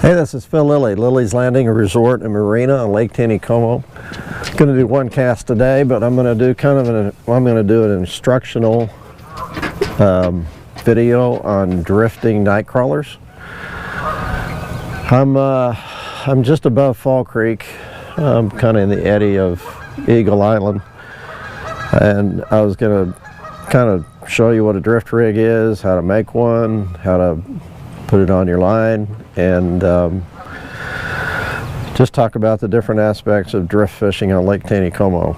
Hey, this is Phil Lilley, Lilleys Landing Resort and Marina on Lake Taneycomo. Going to do one cast today, but I'm going to do an instructional video on drifting night crawlers. I'm just above Fall Creek. I'm kind of in the eddy of Eagle Island, and I was going to kind of show you what a drift rig is, how to make one, how to put it on your line, and just talk about the different aspects of drift fishing on Lake Taneycomo.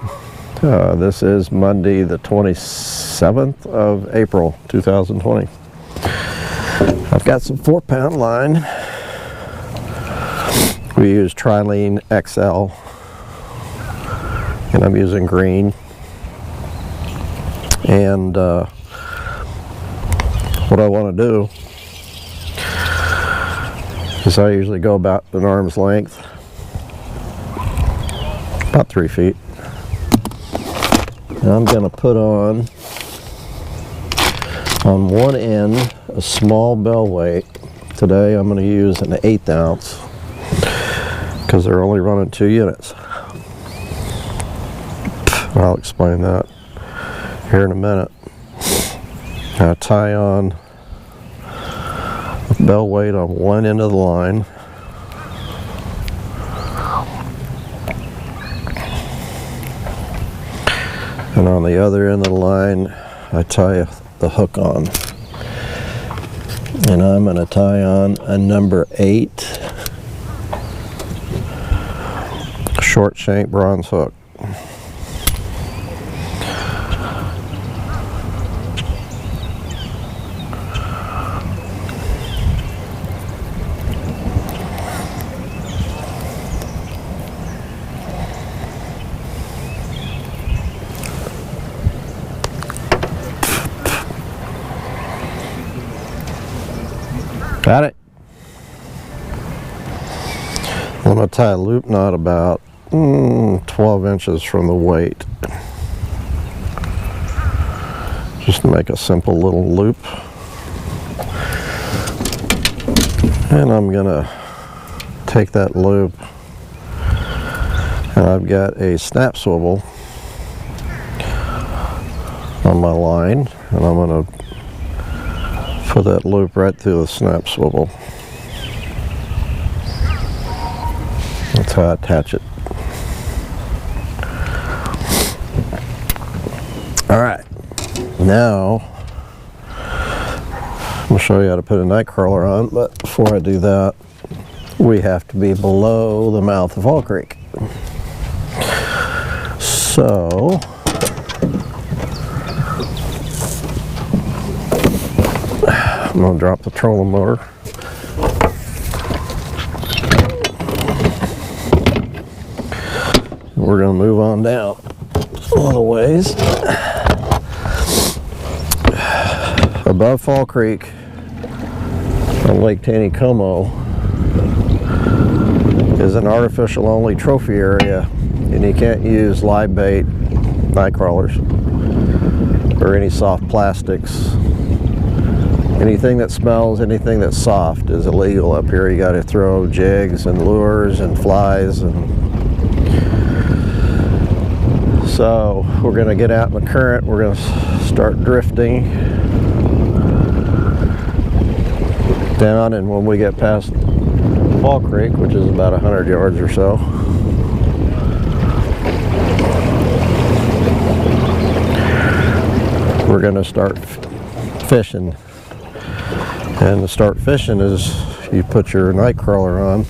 This is Monday the 27th of April 2020. I've got some 4-pound line. We use Trilene XL, and I'm using green. And what I want to do is I usually go about an arm's length, about 3 feet. And I'm going to put on one end a small bell weight. Today I'm going to use an 1/8 ounce because they're only running 2 units. I'll explain that here in a minute. Now tie on a bell weight on one end of the line. And on the other end of the line, I tie the hook on. And I'm going to tie on a number 8 short shank bronze hook. Got it? I'm going to tie a loop knot about 12 inches from the weight. Just to make a simple little loop. And I'm going to take that loop, and I've got a snap swivel on my line, and I'm going to put that loop right through the snap swivel. That's how I attach it. Alright, now I'm going to show you how to put a night crawler on, but before I do that, we have to be below the mouth of Fall Creek. So I'm going to drop the trolling motor. We're going to move on down a little ways. Above Fall Creek on Lake Taneycomo is an artificial only trophy area, and you can't use live bait night crawlers or any soft plastics. Anything that smells, anything that's soft is illegal up here. You got to throw jigs and lures and flies, and so we're going to get out in the current. We're going to start drifting down, and when we get past Fall Creek, which is about 100 yards or so, we're going to start fishing. And to start fishing is you put your night crawler on.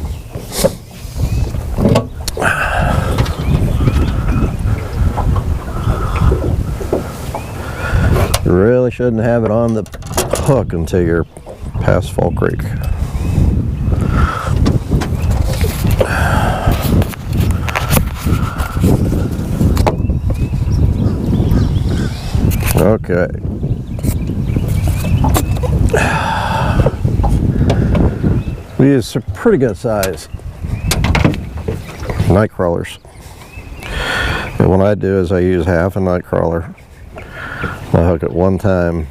You really shouldn't have it on the hook until you're past Fall Creek. Okay. We use some pretty good size night crawlers. And what I do is I use half a night crawler. I hook it one time,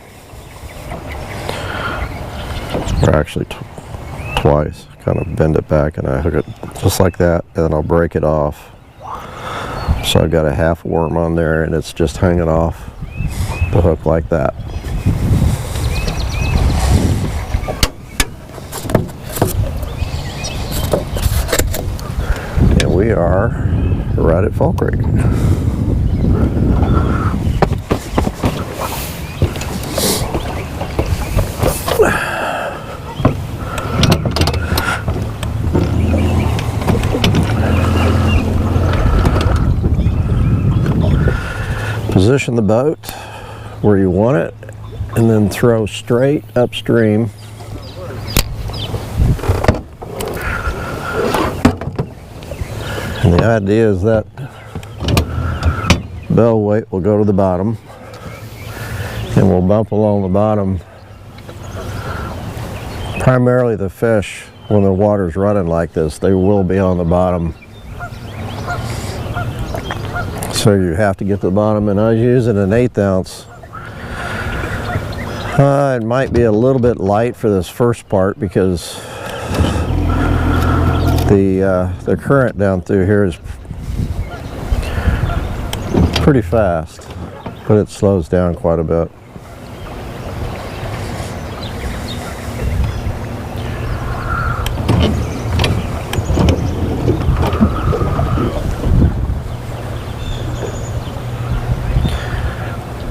or actually twice, kind of bend it back and I hook it just like that, and then I'll break it off. So I've got a half worm on there and it's just hanging off the hook like that. And we are right at Fall Creek. Position the boat where you want it and then throw straight upstream. And the idea is that bell weight will go to the bottom and we'll bump along the bottom. Primarily the fish, when the water's running like this, they will be on the bottom. So you have to get to the bottom, and I was using an 1/8 ounce. It might be a little bit light for this first part because the current down through here is pretty fast, but it slows down quite a bit.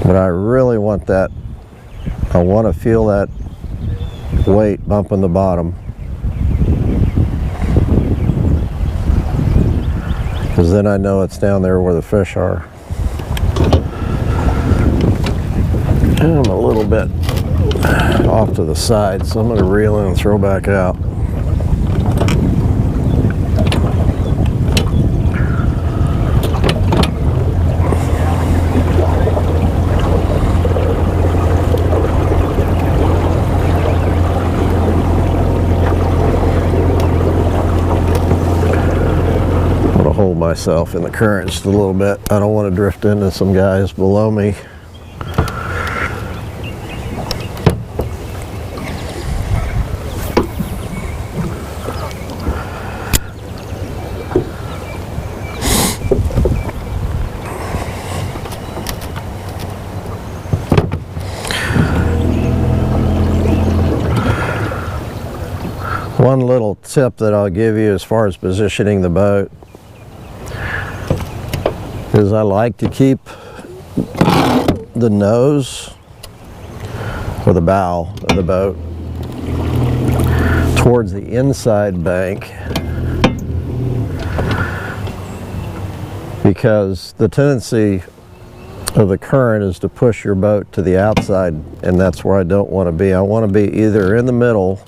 But I really want that, I want to feel that weight bumping the bottom, because then I know it's down there where the fish are. And I'm a little bit off to the side, so I'm going to reel in and throw back out. Hold myself in the current just a little bit. I don't want to drift into some guys below me. One little tip that I'll give you as far as positioning the boat is I like to keep the nose or the bow of the boat towards the inside bank, because the tendency of the current is to push your boat to the outside, and that's where I don't want to be. I want to be either in the middle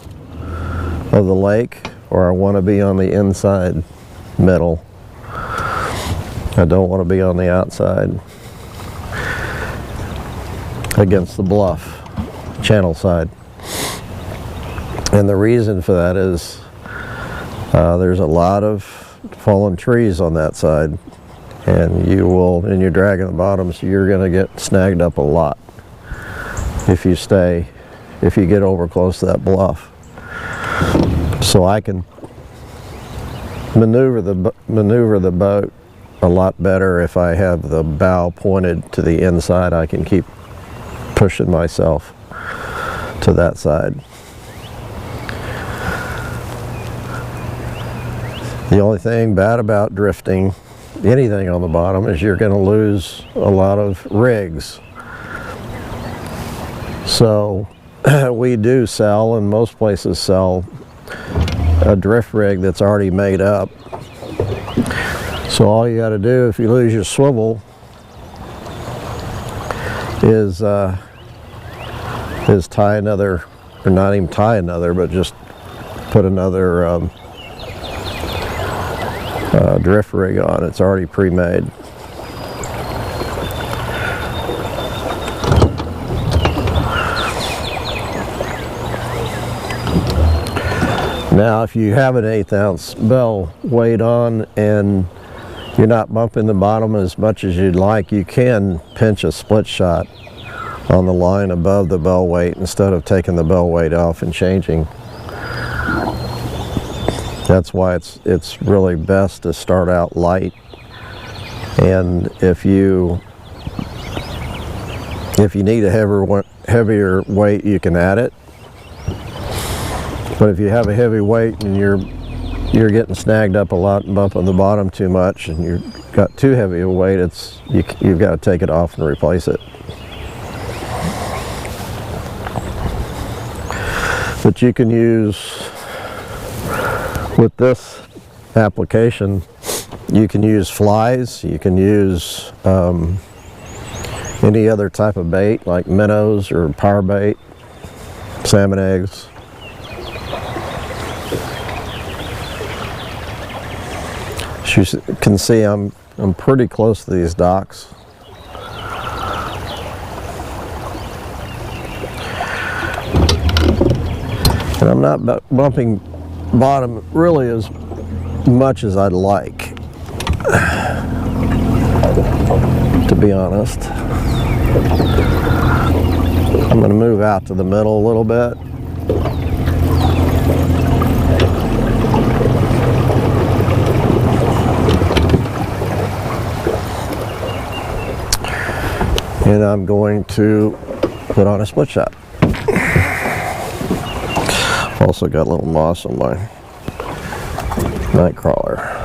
of the lake or I want to be on the inside middle. I don't want to be on the outside against the bluff, channel side. And the reason for that is there's a lot of fallen trees on that side, and you're dragging the bottom, so you're going to get snagged up a lot if you get over close to that bluff. So I can maneuver the boat a lot better if I have the bow pointed to the inside. I can keep pushing myself to that side. The only thing bad about drifting anything on the bottom is you're going to lose a lot of rigs. So we do sell, and most places sell, a drift rig that's already made up. So all you got to do if you lose your swivel is tie another, or not even tie another, but just put another drift rig on. It's already pre-made. Now if you have an 1/8 ounce bell weight on and you're not bumping the bottom as much as you'd like, you can pinch a split shot on the line above the bell weight instead of taking the bell weight off and changing. That's why it's really best to start out light, and if you need a heavier weight, you can add it. But if you have a heavy weight and you're getting snagged up a lot and bumping the bottom too much, and you've got too heavy a weight, you've got to take it off and replace it. But you can use, with this application, you can use flies, you can use any other type of bait like minnows or power bait, salmon eggs. As you can see, I'm pretty close to these docks. And I'm not bumping bottom really as much as I'd like, to be honest. I'm going to move out to the middle a little bit. And I'm going to put on a split shot. Also got a little moss on my night crawler.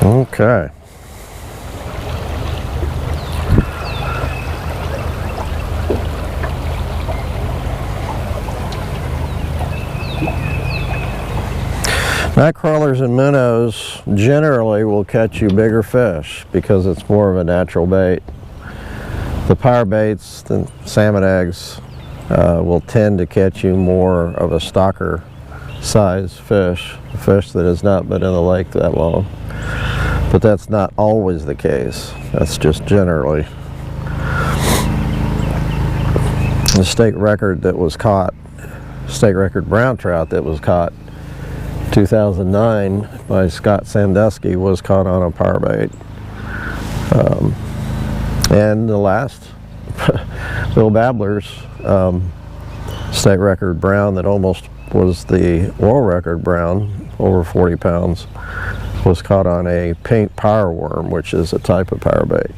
Okay. Night crawlers and minnows generally will catch you bigger fish because it's more of a natural bait. The power baits, the salmon eggs, will tend to catch you more of a stalker size fish, a fish that has not been in the lake that long. But that's not always the case. That's just generally. The state record that was caught, state record brown trout that was caught 2009 by Scott Sandusky was caught on a power bait. And the last, Bill Babbler's state record brown that almost was the world record brown, over 40 pounds, was caught on a pink power worm, which is a type of power bait.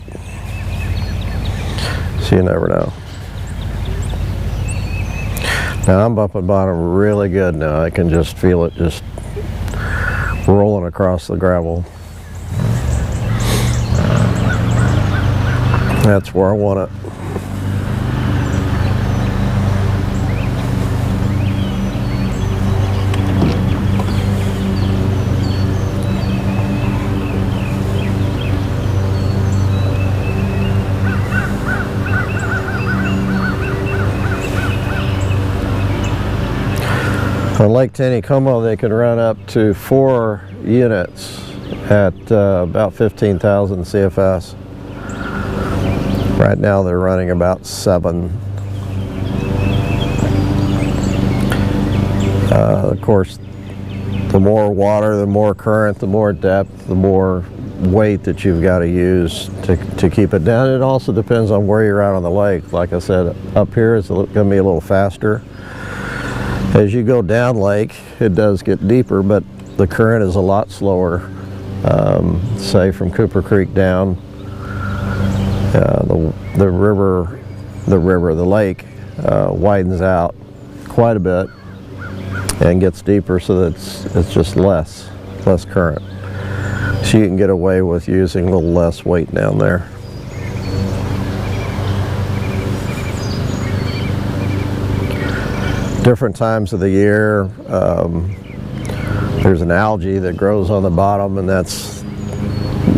So you never know. Now I'm bumping bottom really good now. I can just feel it just rolling across the gravel. That's where I want it. On Lake Taneycomo, they can run up to 4 units at about 15,000 CFS. Right now they're running about 7. Of course, the more water, the more current, the more depth, the more weight that you've got to use to keep it down. It also depends on where you're at on the lake. Like I said, up here it's going to be a little faster. As you go down lake, it does get deeper, but the current is a lot slower. Say from Cooper Creek down, the lake widens out quite a bit and gets deeper, so that it's just less current. So you can get away with using a little less weight down there. Different times of the year, there's an algae that grows on the bottom, and that's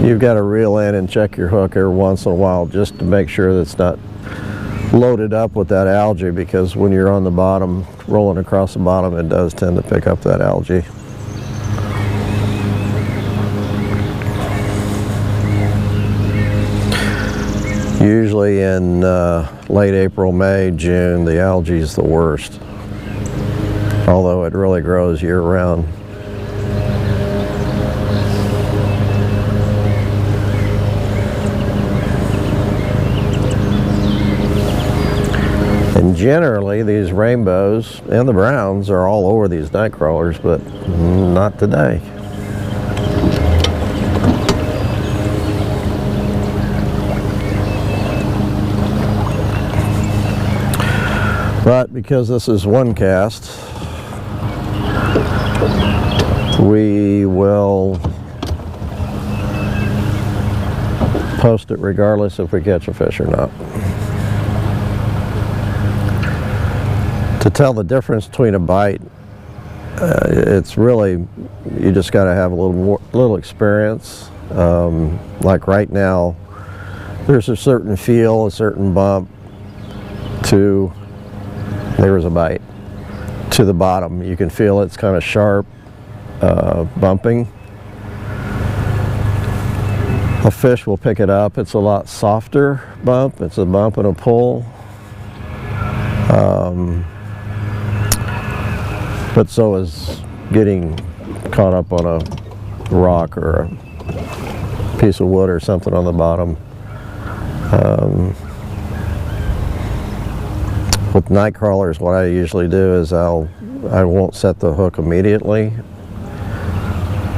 You've got to reel in and check your hook every once in a while just to make sure that it's not loaded up with that algae, because when you're on the bottom, rolling across the bottom, it does tend to pick up that algae. Usually in late April, May, June, the algae is the worst, although it really grows year-round. And generally, these rainbows and the browns are all over these night crawlers, but not today. But because this is one cast, we will post it regardless if we catch a fish or not. To tell the difference between a bite, it's really, you just got to have a little experience. Like right now, there's a certain feel, a certain bump to, there was a bite, to the bottom. You can feel it's kind of sharp, bumping. A fish will pick it up. It's a lot softer bump. It's a bump and a pull. But so is getting caught up on a rock or a piece of wood or something on the bottom. With night crawlers, what I usually do is I won't set the hook immediately.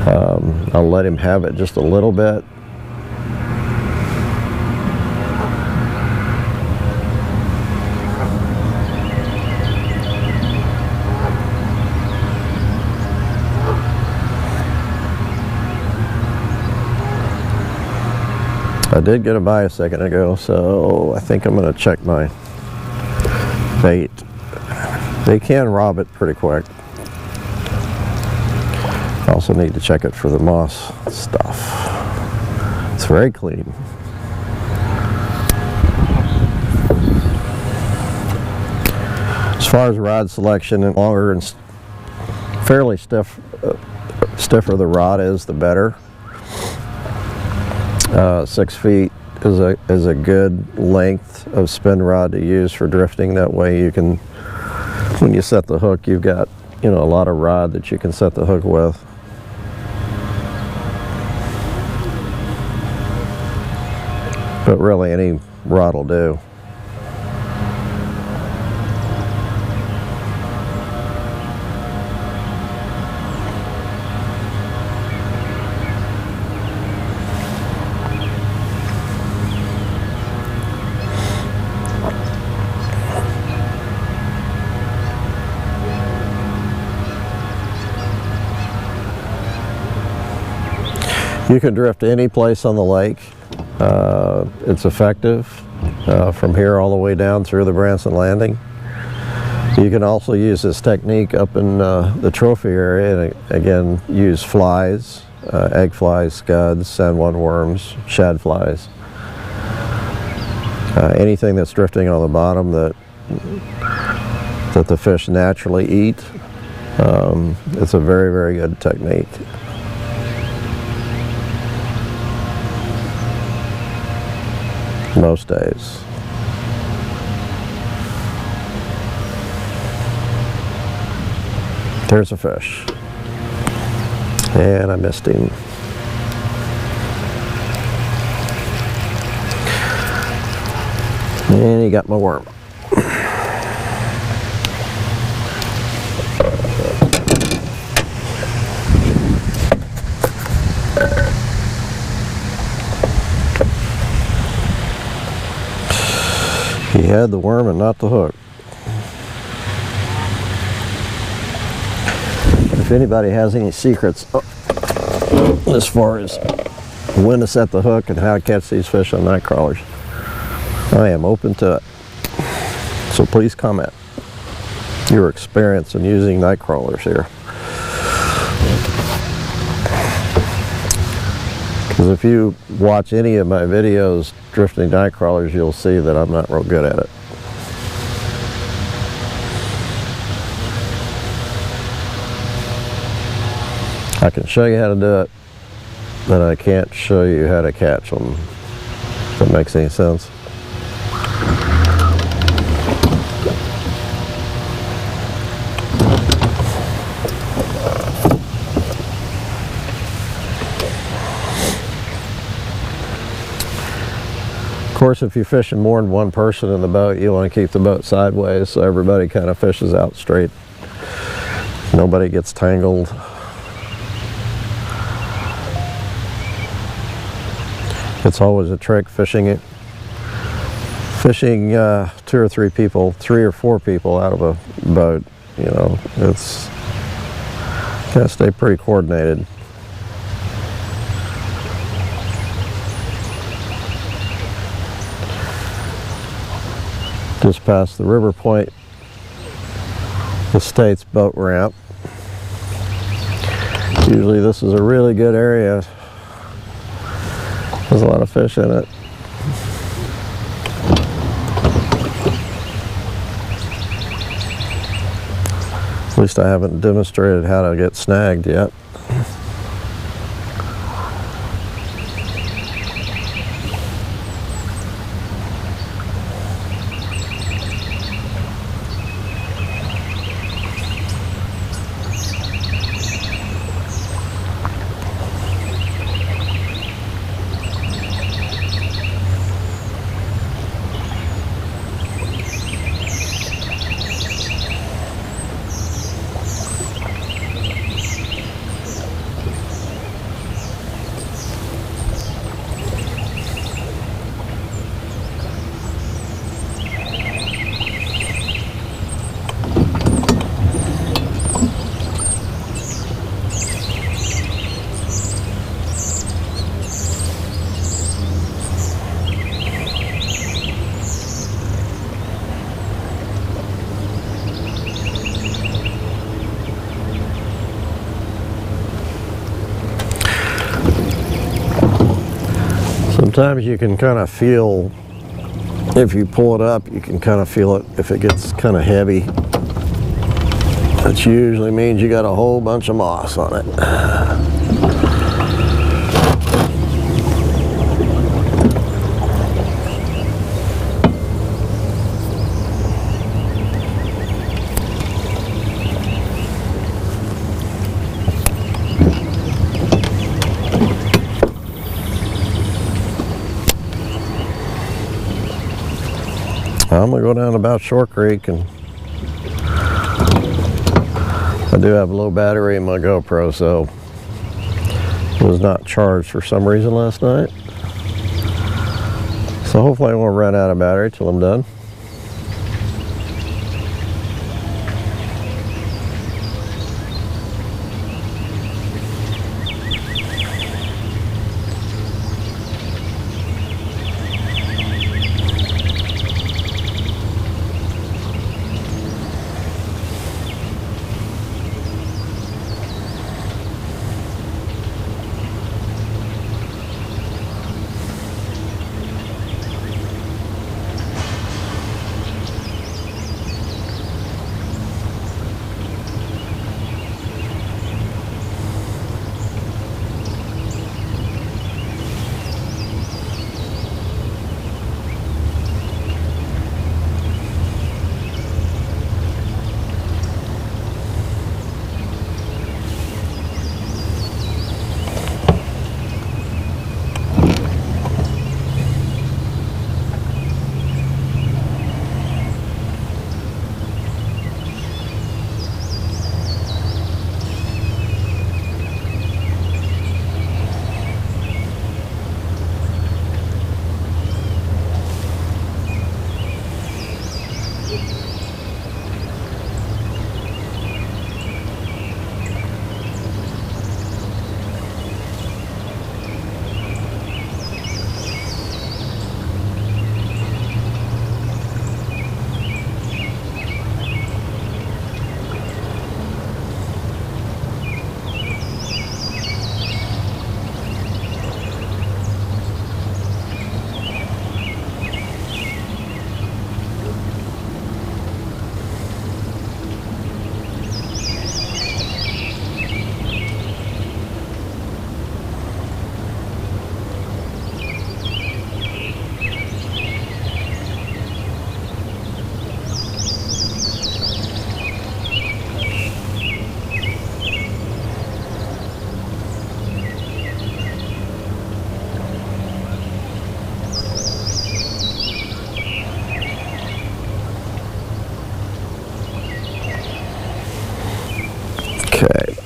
I'll let him have it just a little bit. I did get a bite a second ago, so I think I'm going to check my bait. They can rob it pretty quick. I also need to check it for the moss stuff. It's very clean. As far as rod selection, and longer and fairly stiff, stiffer the rod is, the better. 6 feet is a good length of spin rod to use for drifting. That way you can, when you set the hook, you've got, you know, a lot of rod that you can set the hook with. But really any rod will do. You can drift any place on the lake. It's effective from here all the way down through the Branson Landing. You can also use this technique up in the trophy area, and again use flies, egg flies, scuds, sandworm worms, shad flies. Anything that's drifting on the bottom that the fish naturally eat. It's a very, very good technique. Most days. There's a fish. And I missed him. And he got my worm. He had the worm and not the hook. If anybody has any secrets as far as when to set the hook and how to catch these fish on night crawlers, I am open to it. So please comment your experience in using night crawlers here. Because if you watch any of my videos drifting night crawlers, you'll see that I'm not real good at it. I can show you how to do it, but I can't show you how to catch them, if that makes any sense. Of course, if you're fishing more than one person in the boat, you want to keep the boat sideways so everybody kind of fishes out straight. Nobody gets tangled. It's always a trick fishing it. Fishing 2 or 3 people, 3 or 4 people out of a boat, you know, it's gotta stay pretty coordinated. Just past the River Point Estates boat ramp. Usually this is a really good area. There's a lot of fish in it. At least I haven't demonstrated how to get snagged yet. Sometimes you can kind of feel, if you pull it up, you can kind of feel it if it gets kind of heavy. That usually means you got a whole bunch of moss on it. I'm going to go down about Shore Creek, and I do have a low battery in my GoPro, so it was not charged for some reason last night. So hopefully I won't run out of battery till I'm done.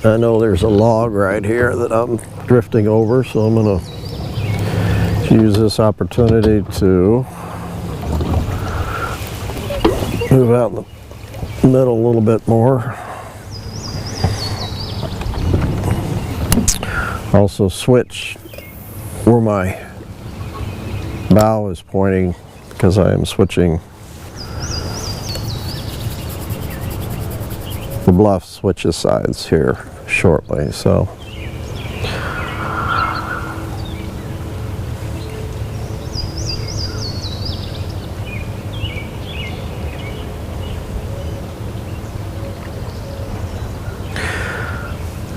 I know there's a log right here that I'm drifting over, so I'm going to use this opportunity to move out in the middle a little bit more. Also switch where my bow is pointing, because I am switching the bluff switches sides here shortly, so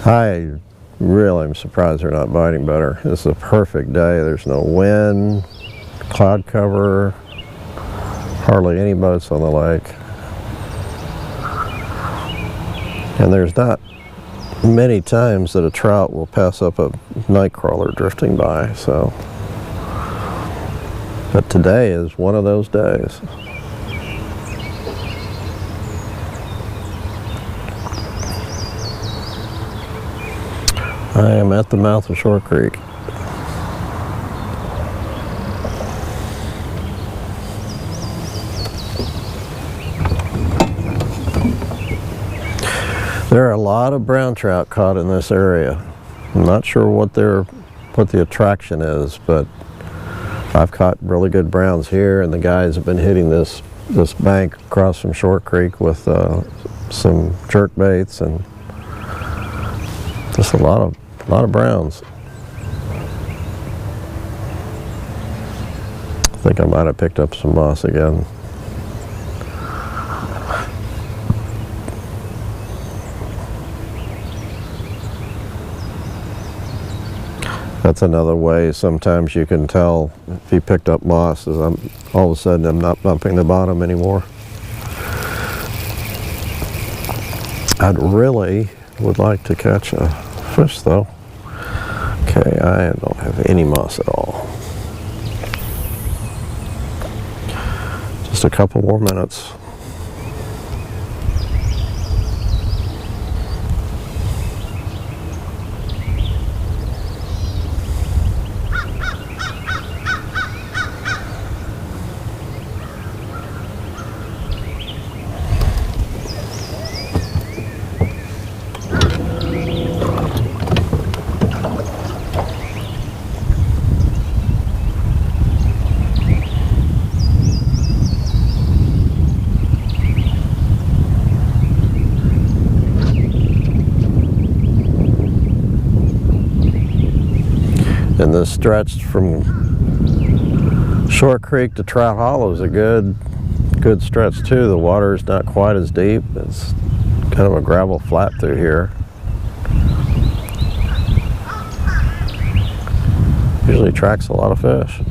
I really am surprised they're not biting better. This is a perfect day. There's no wind, cloud cover, hardly any boats on the lake. And there's not many times that a trout will pass up a night crawler drifting by, so. But today is one of those days. I am at the mouth of Short Creek. There are a lot of brown trout caught in this area. I'm not sure what the attraction is, but I've caught really good browns here, and the guys have been hitting this bank across from Short Creek with some jerk baits and just a lot of browns. I think I might have picked up some moss again. That's another way sometimes you can tell if you picked up moss, is all of a sudden I'm not bumping the bottom anymore. I'd really would like to catch a fish though. Okay, I don't have any moss at all. Just a couple more minutes. And this stretch from Short Creek to Trout Hollow is a good stretch too. The water is not quite as deep. It's kind of a gravel flat through here. Usually attracts a lot of fish.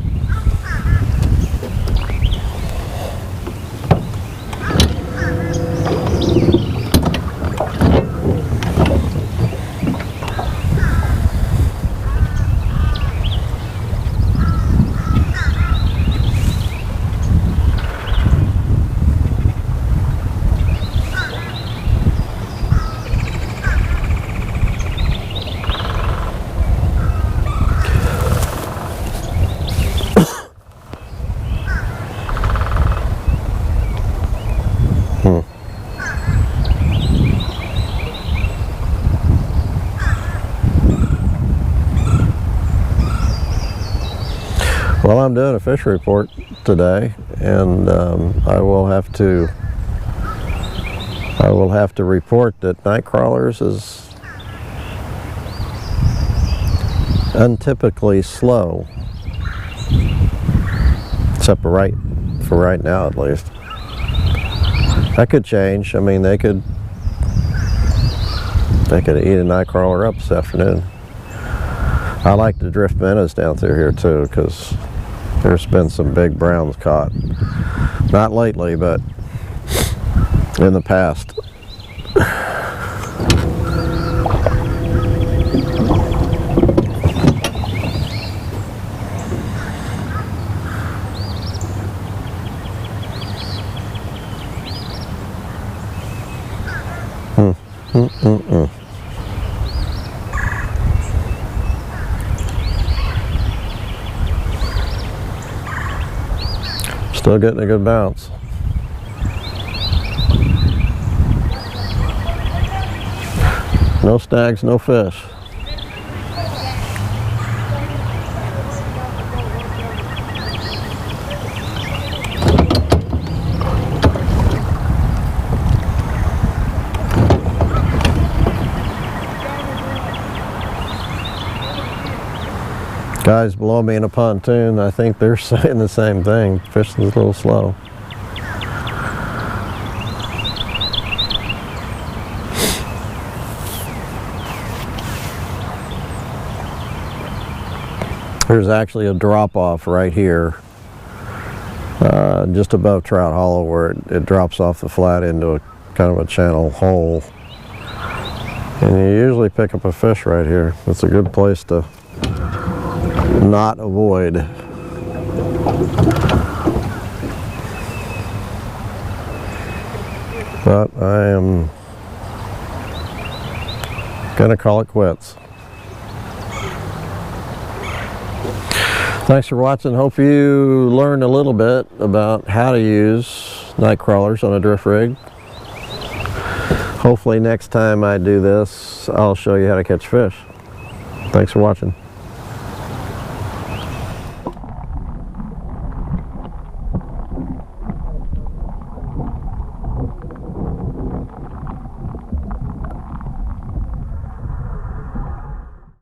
Well, I'm doing a fish report today, and I will have to report that night crawlers is untypically slow, except for right now at least. That could change. I mean, they could eat a night crawler up this afternoon. I like to drift minnows down through here too, because there's been some big browns caught. Not lately, but in the past. Still getting a good bounce. No snags, no fish. Guys below me in a pontoon, I think they're saying the same thing. Fishing's a little slow. There's actually a drop-off right here, just above Trout Hollow, where it drops off the flat into a kind of a channel hole. And you usually pick up a fish right here. It's a good place to not avoid. But I am gonna call it quits. Thanks for watching. Hope you learned a little bit about how to use night crawlers on a drift rig. Hopefully next time I do this, I'll show you how to catch fish. Thanks for watching.